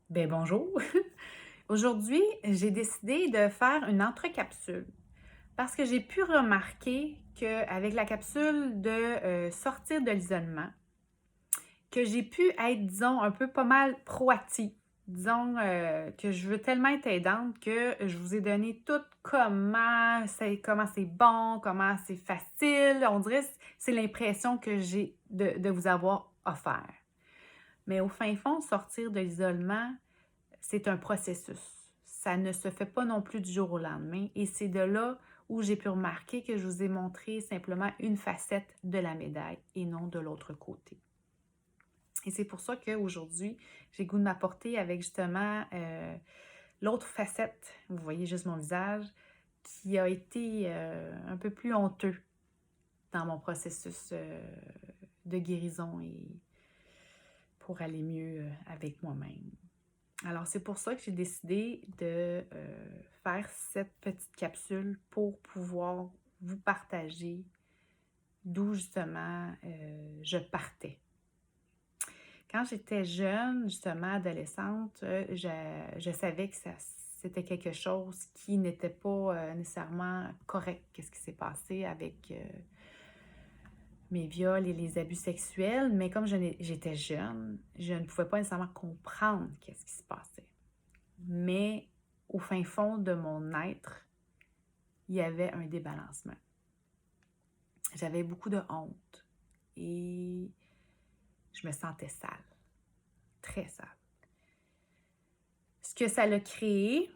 Ben bonjour! Aujourd'hui, j'ai décidé de faire une entre-capsule parce que j'ai pu remarquer qu'avec la capsule de sortir de l'isolement, que j'ai pu être, disons, un peu pas mal proactive. Disons que je veux tellement être aidante que je vous ai donné tout comment c'est bon, comment c'est facile. On dirait que c'est l'impression que j'ai de vous avoir offert. Mais au fin fond, sortir de l'isolement, c'est un processus. Ça ne se fait pas non plus du jour au lendemain et c'est de là où j'ai pu remarquer que je vous ai montré simplement une facette de la médaille et non de l'autre côté. Et c'est pour ça qu'aujourd'hui, j'ai le goût de m'apporter avec justement l'autre facette, vous voyez juste mon visage, qui a été un peu plus honteux dans mon processus de guérison et pour aller mieux avec moi-même. Alors, c'est pour ça que j'ai décidé de faire cette petite capsule pour pouvoir vous partager d'où justement je partais. Quand j'étais jeune, justement adolescente, je savais que c'était quelque chose qui n'était pas nécessairement correct. Qu'est-ce qui s'est passé avec mes viols et les abus sexuels, mais comme j'étais jeune, je ne pouvais pas nécessairement comprendre qu'est-ce qui se passait. Mais au fin fond de mon être, il y avait un débalancement. J'avais beaucoup de honte et je me sentais sale, très sale. Ce que ça l'a créé,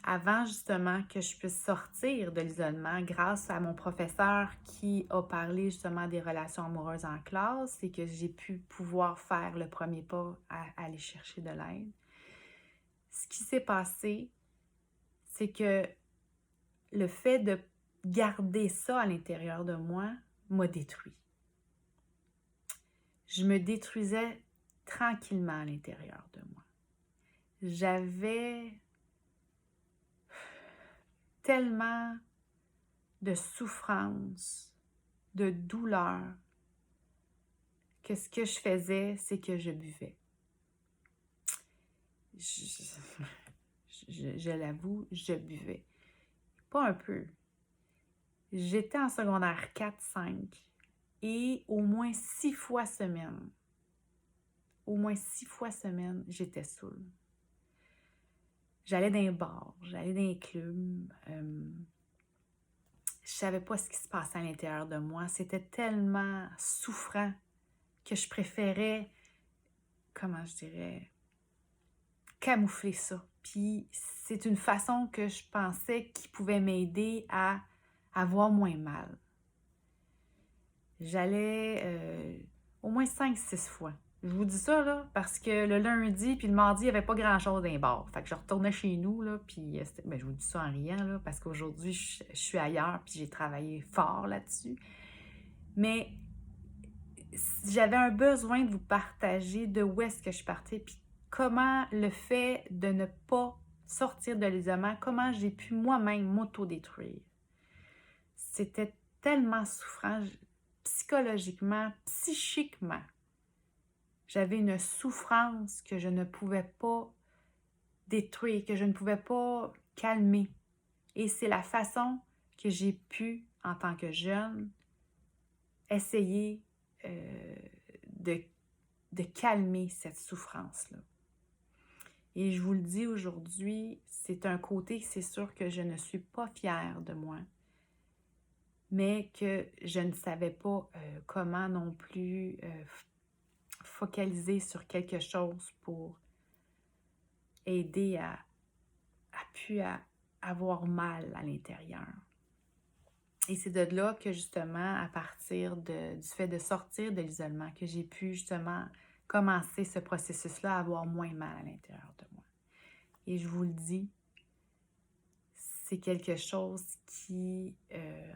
avant justement que je puisse sortir de l'isolement, grâce à mon professeur qui a parlé justement des relations amoureuses en classe, c'est que j'ai pu pouvoir faire le premier pas à aller chercher de l'aide. Ce qui s'est passé, c'est que le fait de garder ça à l'intérieur de moi m'a détruit. Je me détruisais tranquillement à l'intérieur de moi. J'avais tellement de souffrance, de douleur, que ce que je faisais, c'est que je buvais. Je, je l'avoue, je buvais. Pas un peu. J'étais en secondaire 4-5 et au moins 6 fois semaine, j'étais saoule. J'allais dans les bars, j'allais dans les clubs. Je savais pas ce qui se passait à l'intérieur de moi. C'était tellement souffrant que je préférais, comment je dirais, camoufler ça. Puis c'est une façon que je pensais qui pouvait m'aider à avoir moins mal. J'allais au moins 5-6 fois. Je vous dis ça, là, parce que le lundi puis le mardi, il n'y avait pas grand-chose dans les bars. Fait que je retournais chez nous, là, puis je vous dis ça en riant, là, parce qu'aujourd'hui, je suis ailleurs, puis j'ai travaillé fort là-dessus. Mais j'avais un besoin de vous partager de où est-ce que je partais, puis comment le fait de ne pas sortir de l'isolement, comment j'ai pu moi-même m'auto-détruire. C'était tellement souffrant, psychologiquement, psychiquement. J'avais une souffrance que je ne pouvais pas détruire, que je ne pouvais pas calmer. Et c'est la façon que j'ai pu, en tant que jeune, essayer de, de calmer cette souffrance-là. Et je vous le dis aujourd'hui, c'est un côté que c'est sûr que je ne suis pas fière de moi, mais que je ne savais pas comment non plus focaliser sur quelque chose pour aider à plus à avoir mal à l'intérieur. Et c'est de là que justement, à partir du fait de sortir de l'isolement, que j'ai pu justement commencer ce processus-là à avoir moins mal à l'intérieur de moi. Et je vous le dis, c'est quelque chose qui,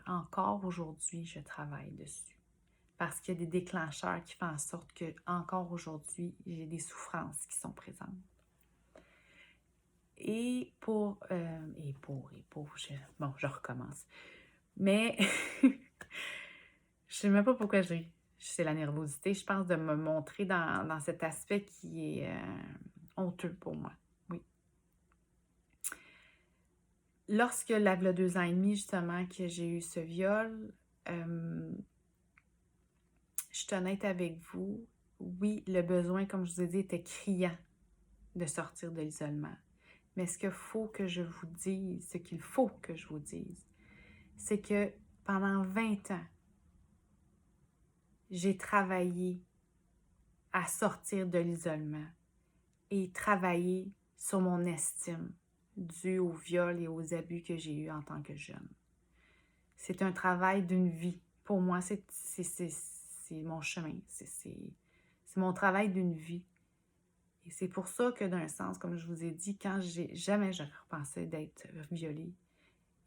encore aujourd'hui, je travaille dessus. Parce qu'il y a des déclencheurs qui font en sorte que, encore aujourd'hui, j'ai des souffrances qui sont présentes. Je recommence. Mais je sais même pas pourquoi c'est la nervosité. Je pense de me montrer dans cet aspect qui est honteux pour moi, oui. Lorsque, là, v'là 2 ans et demi, justement, que j'ai eu ce viol, je suis honnête avec vous, oui, le besoin, comme je vous ai dit, était criant de sortir de l'isolement. Mais ce qu'il faut que je vous dise, ce qu'il faut que je vous dise, c'est que pendant 20 ans, j'ai travaillé à sortir de l'isolement et travaillé sur mon estime due au viol et aux abus que j'ai eus en tant que jeune. C'est un travail d'une vie. Pour moi, c'est mon chemin. C'est mon travail d'une vie. Et c'est pour ça que, d'un sens, comme je vous ai dit, quand jamais je repensais d'être violée.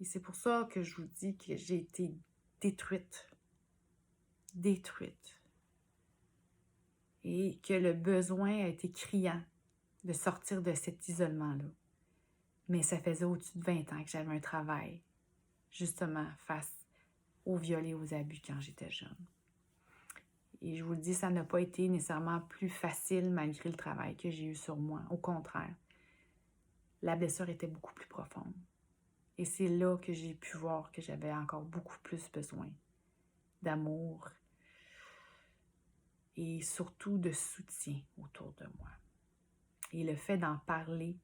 Et c'est pour ça que je vous dis que j'ai été détruite. Détruite. Et que le besoin a été criant de sortir de cet isolement-là. Mais ça faisait au-dessus de 20 ans que j'avais un travail, justement, face aux viols et aux abus quand j'étais jeune. Et je vous le dis, ça n'a pas été nécessairement plus facile malgré le travail que j'ai eu sur moi. Au contraire, la blessure était beaucoup plus profonde. Et c'est là que j'ai pu voir que j'avais encore beaucoup plus besoin d'amour et surtout de soutien autour de moi. Et le fait d'en parler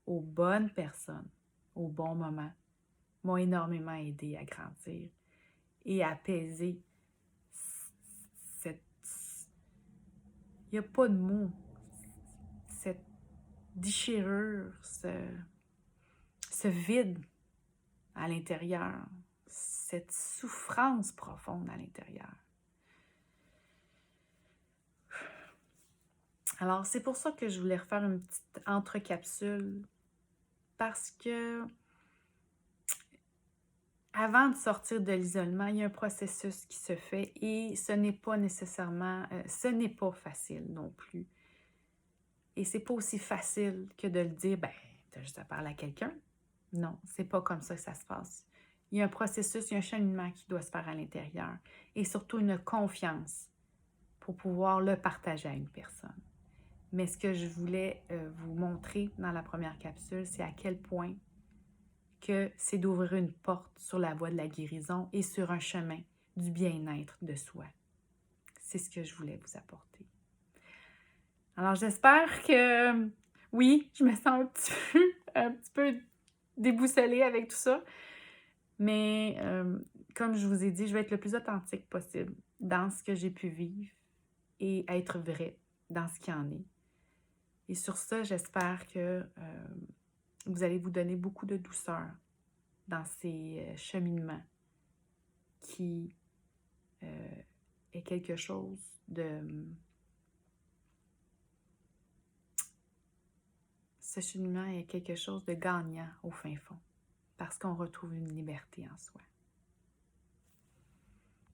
aux bonnes personnes, au bon moment, m'a énormément aidé à grandir et à apaiser cette... Il n'y a pas de mots. Cette déchirure, ce vide à l'intérieur, cette souffrance profonde à l'intérieur. Alors, c'est pour ça que je voulais refaire une petite entre-capsule, parce que avant de sortir de l'isolement, il y a un processus qui se fait et ce n'est pas nécessairement, ce n'est pas facile non plus. Et c'est pas aussi facile que de le dire, ben, t'as juste à parler à quelqu'un. Non, c'est pas comme ça que ça se passe. Il y a un processus, il y a un cheminement qui doit se faire à l'intérieur et surtout une confiance pour pouvoir le partager à une personne. Mais ce que je voulais vous montrer dans la première capsule, c'est à quel point que c'est d'ouvrir une porte sur la voie de la guérison et sur un chemin du bien-être de soi. C'est ce que je voulais vous apporter. Alors, j'espère que, oui, je me sens un petit peu déboussolée avec tout ça, mais comme je vous ai dit, je vais être le plus authentique possible dans ce que j'ai pu vivre et être vraie dans ce qui en est. Et sur ça, j'espère que vous allez vous donner beaucoup de douceur dans ces cheminements qui est quelque chose de... Ce cheminement est quelque chose de gagnant au fin fond, parce qu'on retrouve une liberté en soi.